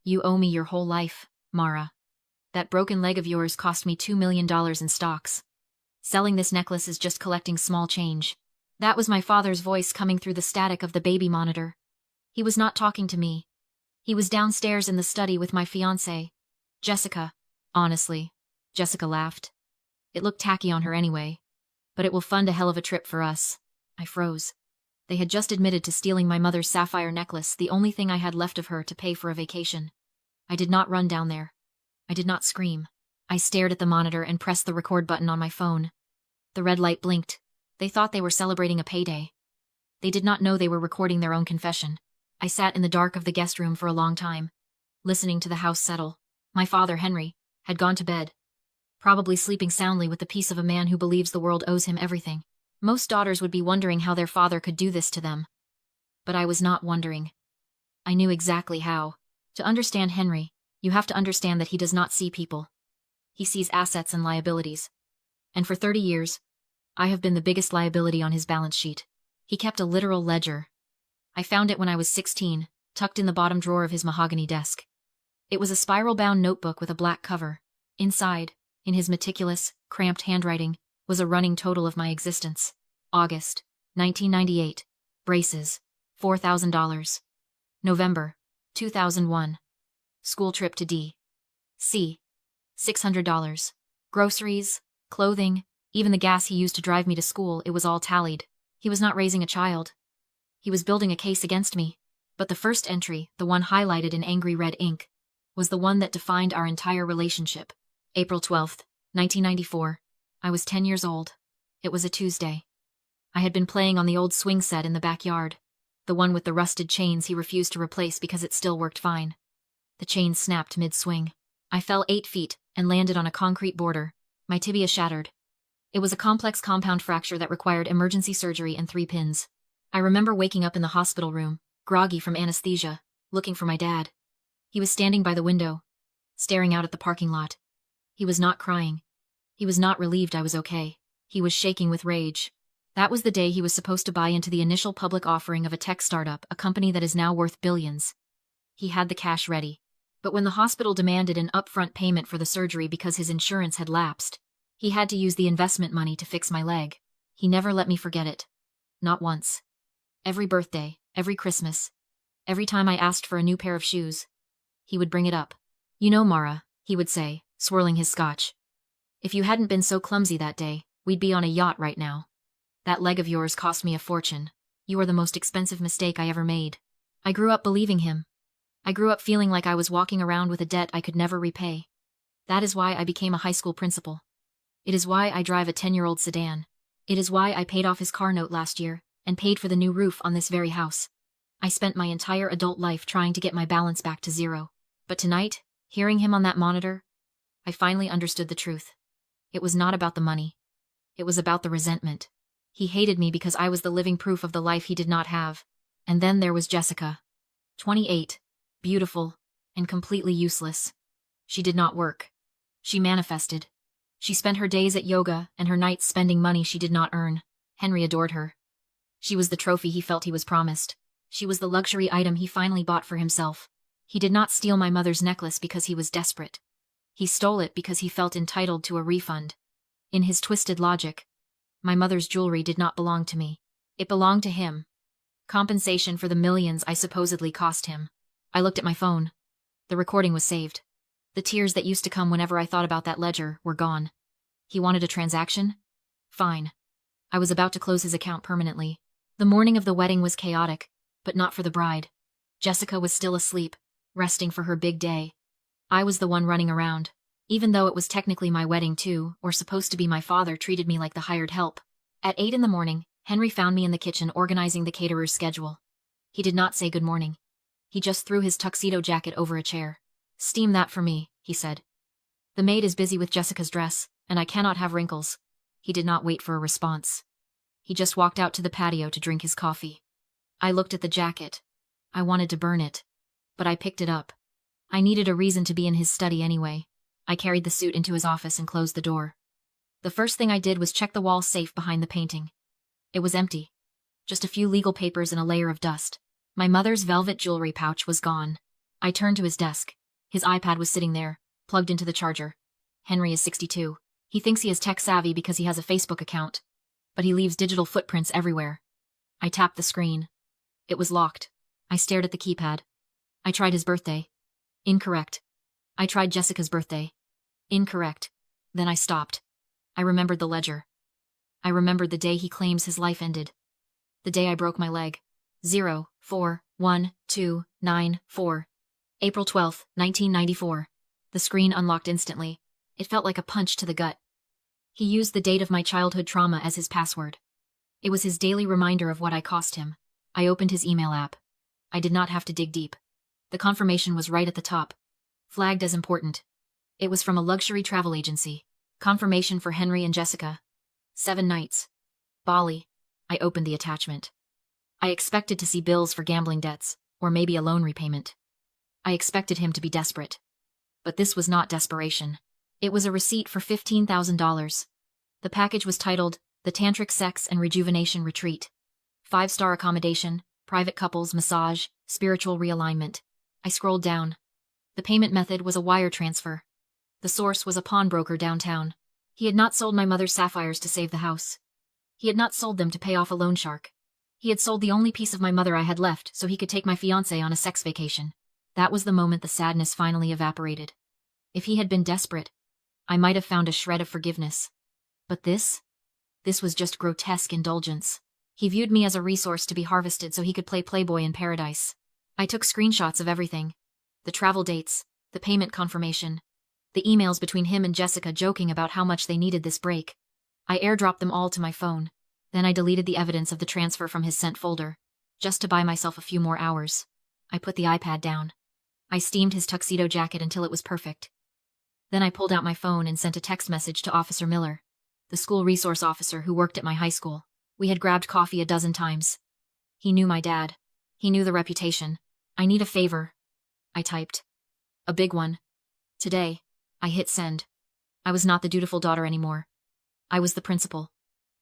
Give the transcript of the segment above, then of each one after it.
You owe me your whole life, Mara. That broken leg of yours cost me $2 million in stocks. Selling this necklace is just collecting small change. That was my father's voice coming through the static of the baby monitor. He was not talking to me. He was downstairs in the study with my fiancée, Jessica. Honestly, Jessica laughed. It looked tacky on her anyway. But it will fund a hell of a trip for us. I froze. They had just admitted to stealing my mother's sapphire necklace, the only thing I had left of her to pay for a vacation. I did not run down there. I did not scream. I stared at the monitor and pressed the record button on my phone. The red light blinked. They thought they were celebrating a payday. They did not know they were recording their own confession. I sat in the dark of the guest room for a long time, listening to the house settle. My father, Henry, had gone to bed, probably sleeping soundly with the peace of a man who believes the world owes him everything. Most daughters would be wondering how their father could do this to them. But I was not wondering. I knew exactly how. To understand Henry, you have to understand that he does not see people. He sees assets and liabilities. And for 30 years, I have been the biggest liability on his balance sheet. He kept a literal ledger. I found it when I was 16, tucked in the bottom drawer of his mahogany desk. It was a spiral-bound notebook with a black cover. Inside, in his meticulous, cramped handwriting, was a running total of my existence. August, 1998. Braces, $4,000. November, 2001. School trip to D.C., $600. Groceries, clothing, even the gas he used to drive me to school, it was all tallied. He was not raising a child. He was building a case against me. But the first entry, the one highlighted in angry red ink, was the one that defined our entire relationship. April 12th, 1994. I was 10 years old. It was a Tuesday. I had been playing on the old swing set in the backyard, the one with the rusted chains he refused to replace because it still worked fine. The chain snapped mid-swing. I fell 8 feet and landed on a concrete border. My tibia shattered. It was a complex compound fracture that required emergency surgery and 3 pins. I remember waking up in the hospital room, groggy from anesthesia, looking for my dad. He was standing by the window, staring out at the parking lot. He was not crying. He was not relieved I was okay. He was shaking with rage. That was the day he was supposed to buy into the initial public offering of a tech startup, a company that is now worth billions. He had the cash ready. But when the hospital demanded an upfront payment for the surgery because his insurance had lapsed, he had to use the investment money to fix my leg. He never let me forget it. Not once. Every birthday, every Christmas, every time I asked for a new pair of shoes, he would bring it up. You know, Mara, he would say, swirling his scotch. If you hadn't been so clumsy that day, we'd be on a yacht right now. That leg of yours cost me a fortune. You are the most expensive mistake I ever made. I grew up believing him. I grew up feeling like I was walking around with a debt I could never repay. That is why I became a high school principal. It is why I drive a 10-year-old sedan. It is why I paid off his car note last year and paid for the new roof on this very house. I spent my entire adult life trying to get my balance back to zero. But tonight, hearing him on that monitor, I finally understood the truth. It was not about the money. It was about the resentment. He hated me because I was the living proof of the life he did not have. And then there was Jessica. 28. Beautiful, and completely useless. She did not work. She manifested. She spent her days at yoga and her nights spending money she did not earn. Henry adored her. She was the trophy he felt he was promised. She was the luxury item he finally bought for himself. He did not steal my mother's necklace because he was desperate. He stole it because he felt entitled to a refund. In his twisted logic, my mother's jewelry did not belong to me. It belonged to him. Compensation for the millions I supposedly cost him. I looked at my phone. The recording was saved. The tears that used to come whenever I thought about that ledger were gone. He wanted a transaction? Fine. I was about to close his account permanently. The morning of the wedding was chaotic, but not for the bride. Jessica was still asleep, resting for her big day. I was the one running around. Even though it was technically my wedding too, or supposed to be, my father treated me like the hired help. At 8 in the morning, Henry found me in the kitchen organizing the caterer's schedule. He did not say good morning. He just threw his tuxedo jacket over a chair. Steam that for me, he said. The maid is busy with Jessica's dress, and I cannot have wrinkles. He did not wait for a response. He just walked out to the patio to drink his coffee. I looked at the jacket. I wanted to burn it. But I picked it up. I needed a reason to be in his study anyway. I carried the suit into his office and closed the door. The first thing I did was check the wall safe behind the painting. It was empty. Just a few legal papers and a layer of dust. My mother's velvet jewelry pouch was gone. I turned to his desk. His iPad was sitting there, plugged into the charger. Henry is 62. He thinks he is tech savvy because he has a Facebook account, but he leaves digital footprints everywhere. I tapped the screen. It was locked. I stared at the keypad. I tried his birthday. Incorrect. I tried Jessica's birthday. Incorrect. Then I stopped. I remembered the ledger. I remembered the day he claims his life ended. The day I broke my leg. 041294. April 12, 1994. The screen unlocked instantly. It felt like a punch to the gut. He used the date of my childhood trauma as his password. It was his daily reminder of what I cost him. I opened his email app. I did not have to dig deep. The confirmation was right at the top, flagged as important. It was from a luxury travel agency. Confirmation for Henry and Jessica. 7 nights. Bali. I opened the attachment. I expected to see bills for gambling debts, or maybe a loan repayment. I expected him to be desperate. But this was not desperation. It was a receipt for $15,000. The package was titled, The Tantric Sex and Rejuvenation Retreat. 5-star accommodation, private couples massage, spiritual realignment. I scrolled down. The payment method was a wire transfer. The source was a pawnbroker downtown. He had not sold my mother's sapphires to save the house. He had not sold them to pay off a loan shark. He had sold the only piece of my mother I had left so he could take my fiancée on a sex vacation. That was the moment the sadness finally evaporated. If he had been desperate, I might have found a shred of forgiveness. But this was just grotesque indulgence. He viewed me as a resource to be harvested so he could play Playboy in paradise. I took screenshots of everything. The travel dates, the payment confirmation, the emails between him and Jessica joking about how much they needed this break. I airdropped them all to my phone. Then I deleted the evidence of the transfer from his sent folder, just to buy myself a few more hours. I put the iPad down. I steamed his tuxedo jacket until it was perfect. Then I pulled out my phone and sent a text message to Officer Miller, the school resource officer who worked at my high school. We had grabbed coffee a dozen times. He knew my dad. He knew the reputation. I need a favor. I typed. A big one. Today. I hit send. I was not the dutiful daughter anymore. I was the principal.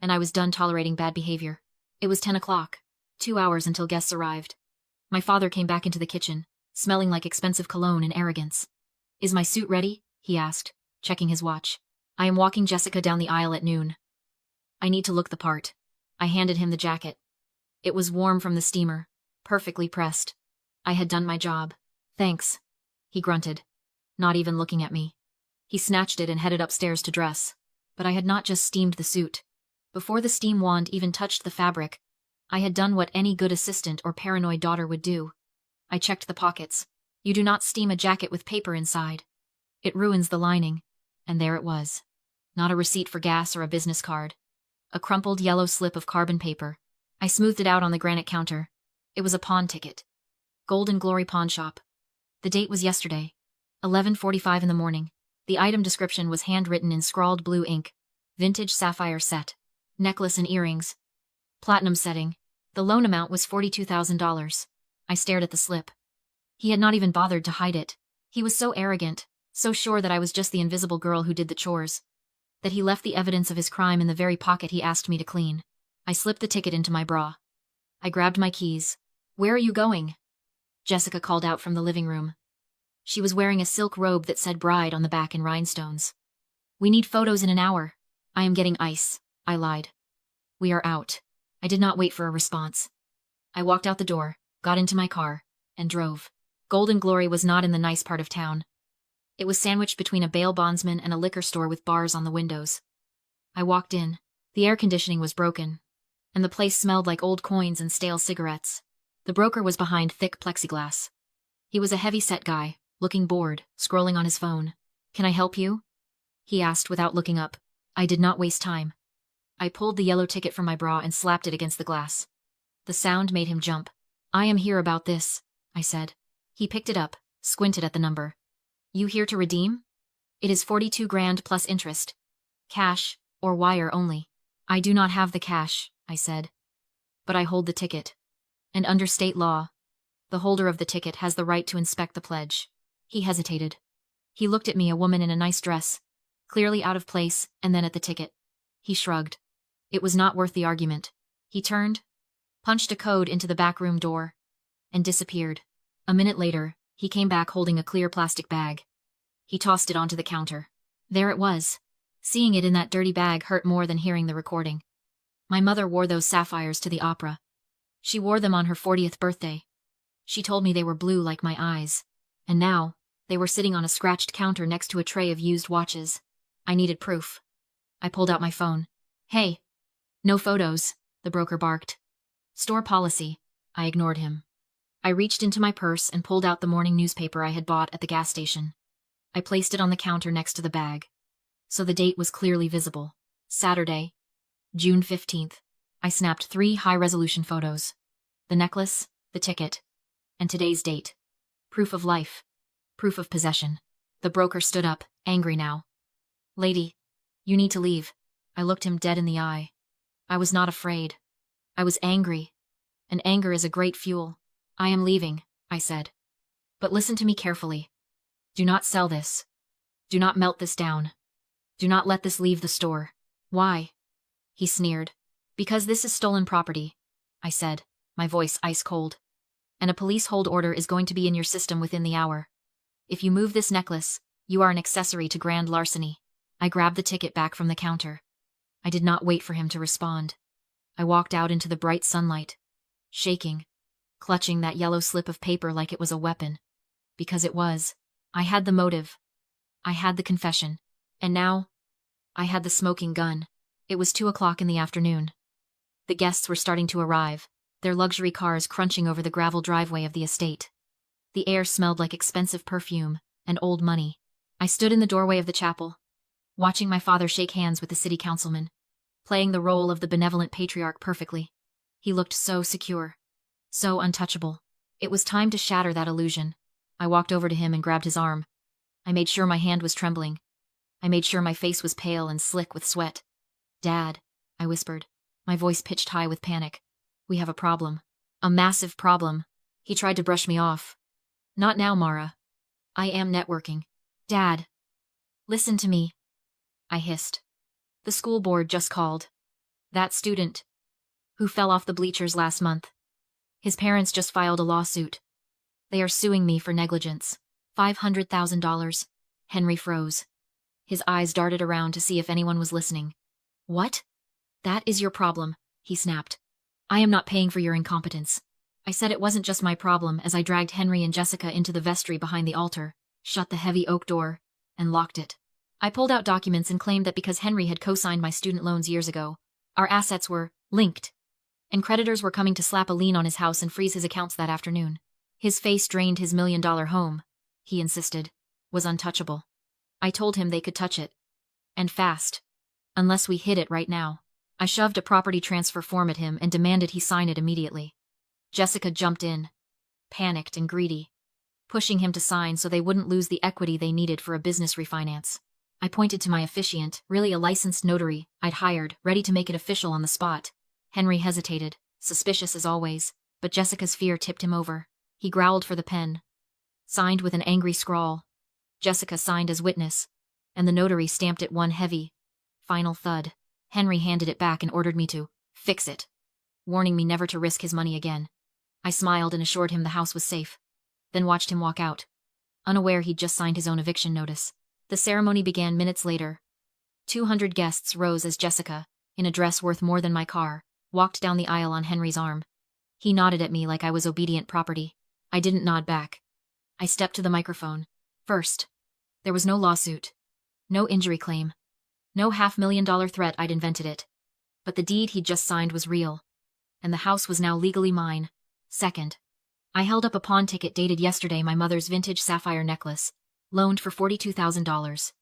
And I was done tolerating bad behavior. It was 10 o'clock. 2 hours until guests arrived. My father came back into the kitchen, smelling like expensive cologne and arrogance. Is my suit ready? He asked, checking his watch. I am walking Jessica down the aisle at noon. I need to look the part. I handed him the jacket. It was warm from the steamer, perfectly pressed. I had done my job. Thanks, he grunted, not even looking at me. He snatched it and headed upstairs to dress. But I had not just steamed the suit. Before the steam wand even touched the fabric, I had done what any good assistant or paranoid daughter would do. I checked the pockets. You do not steam a jacket with paper inside. It ruins the lining. And there it was. Not a receipt for gas or a business card. A crumpled yellow slip of carbon paper. I smoothed it out on the granite counter. It was a pawn ticket. Golden Glory Pawn Shop. The date was yesterday. 11:45 in the morning. The item description was handwritten in scrawled blue ink. Vintage sapphire set. Necklace and earrings. Platinum setting. The loan amount was $42,000. I stared at the slip. He had not even bothered to hide it. He was so arrogant, so sure that I was just the invisible girl who did the chores, that he left the evidence of his crime in the very pocket he asked me to clean. I slipped the ticket into my bra. I grabbed my keys. Where are you going? Jessica called out from the living room. She was wearing a silk robe that said bride on the back in rhinestones. We need photos in an hour. I am getting ice, I lied. We are out. I did not wait for a response. I walked out the door, got into my car, and drove. Golden Glory was not in the nice part of town. It was sandwiched between a bail bondsman and a liquor store with bars on the windows. I walked in. The air conditioning was broken, and the place smelled like old coins and stale cigarettes. The broker was behind thick plexiglass. He was a heavy-set guy, looking bored, scrolling on his phone. Can I help you? He asked without looking up. I did not waste time. I pulled the yellow ticket from my bra and slapped it against the glass. The sound made him jump. I am here about this, I said. He picked it up, squinted at the number. You here to redeem? It is 42 grand plus interest. Cash, or wire only. I do not have the cash, I said. But I hold the ticket. And under state law, the holder of the ticket has the right to inspect the pledge. He hesitated. He looked at me, a woman in a nice dress, clearly out of place, and then at the ticket. He shrugged. It was not worth the argument. He turned, punched a code into the back room door, and disappeared. A minute later, He came back holding a clear plastic bag. He tossed it onto the counter. There it was. Seeing it in that dirty bag hurt more than hearing the recording. My mother wore those sapphires to the opera. She wore them on her 40th birthday. She told me they were blue like my eyes. And now, they were sitting on a scratched counter next to a tray of used watches. I needed proof. I pulled out my phone. Hey. No photos, the broker barked. Store policy. I ignored him. I reached into my purse and pulled out the morning newspaper I had bought at the gas station. I placed it on the counter next to the bag. So the date was clearly visible. Saturday, June 15th. I snapped 3 high-resolution photos. The necklace, the ticket, and today's date. Proof of life. Proof of possession. The broker stood up, angry now. Lady, you need to leave. I looked him dead in the eye. I was not afraid. I was angry. And anger is a great fuel. I am leaving, I said. But listen to me carefully. Do not sell this. Do not melt this down. Do not let this leave the store. Why? He sneered. Because this is stolen property, I said, my voice ice cold. And a police hold order is going to be in your system within the hour. If you move this necklace, you are an accessory to grand larceny. I grabbed the ticket back from the counter. I did not wait for him to respond. I walked out into the bright sunlight, shaking, clutching that yellow slip of paper like it was a weapon. Because it was. I had the motive. I had the confession. And now, I had the smoking gun. It was 2 o'clock in the afternoon. The guests were starting to arrive, their luxury cars crunching over the gravel driveway of the estate. The air smelled like expensive perfume and old money. I stood in the doorway of the chapel, watching my father shake hands with the city councilman, playing the role of the benevolent patriarch perfectly. He looked so secure, so untouchable. It was time to shatter that illusion. I walked over to him and grabbed his arm. I made sure my hand was trembling. I made sure my face was pale and slick with sweat. Dad, I whispered, my voice pitched high with panic. We have a problem. A massive problem. He tried to brush me off. Not now, Mara. I am networking. Dad. Listen to me. I hissed. The school board just called. That student who fell off the bleachers last month. His parents just filed a lawsuit. They are suing me for negligence. $500,000. Henry froze. His eyes darted around to see if anyone was listening. What? That is your problem, he snapped. I am not paying for your incompetence. I said it wasn't just my problem as I dragged Henry and Jessica into the vestry behind the altar, shut the heavy oak door, and locked it. I pulled out documents and claimed that because Henry had co-signed my student loans years ago, our assets were linked, and creditors were coming to slap a lien on his house and freeze his accounts that afternoon. His face drained his $1 million home, he insisted, was untouchable. I told him they could touch it. And fast. Unless we hid it right now. I shoved a property transfer form at him and demanded he sign it immediately. Jessica jumped in, panicked and greedy, pushing him to sign so they wouldn't lose the equity they needed for a business refinance. I pointed to my officiant, really a licensed notary I'd hired, ready to make it official on the spot. Henry hesitated, suspicious as always, but Jessica's fear tipped him over. He growled for the pen. Signed with an angry scrawl. Jessica signed as witness, and the notary stamped it one heavy, final thud. Henry handed it back and ordered me to fix it, warning me never to risk his money again. I smiled and assured him the house was safe, then watched him walk out, unaware he'd just signed his own eviction notice. The ceremony began minutes later. 200 guests rose as Jessica, in a dress worth more than my car, walked down the aisle on Henry's arm. He nodded at me like I was obedient property. I didn't nod back. I stepped to the microphone. First, there was no lawsuit, no injury claim, no $500,000 threat I'd invented it. But the deed he'd just signed was real, and the house was now legally mine. Second, I held up a pawn ticket dated yesterday, my mother's vintage sapphire necklace, loaned for $42,000.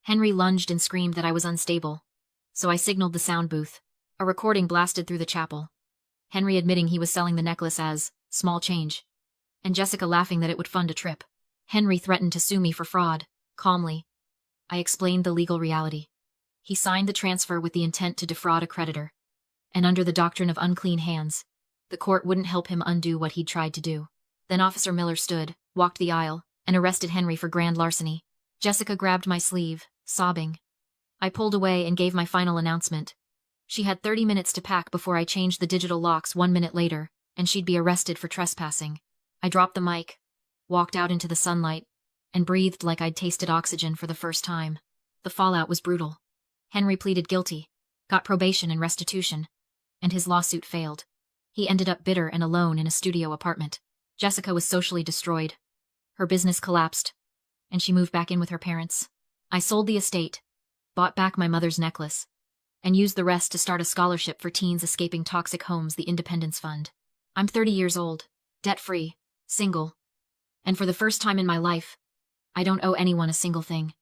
Henry lunged and screamed that I was unstable, so I signaled the sound booth. A recording blasted through the chapel. Henry admitting he was selling the necklace as small change, and Jessica laughing that it would fund a trip. Henry threatened to sue me for fraud. Calmly, I explained the legal reality. He signed the transfer with the intent to defraud a creditor, and under the doctrine of unclean hands, the court wouldn't help him undo what he'd tried to do. Then Officer Miller stood, walked the aisle, and arrested Henry for grand larceny. Jessica grabbed my sleeve, sobbing. I pulled away and gave my final announcement. She had 30 minutes to pack before I changed the digital locks 1 minute later, and she'd be arrested for trespassing. I dropped the mic, walked out into the sunlight, and breathed like I'd tasted oxygen for the first time. The fallout was brutal. Henry pleaded guilty, got probation and restitution, and his lawsuit failed. He ended up bitter and alone in a studio apartment. Jessica was socially destroyed. Her business collapsed, and she moved back in with her parents. I sold the estate, bought back my mother's necklace, and used the rest to start a scholarship for teens escaping toxic homes, the Independence Fund. I'm 30 years old, debt-free, single, and for the first time in my life, I don't owe anyone a single thing.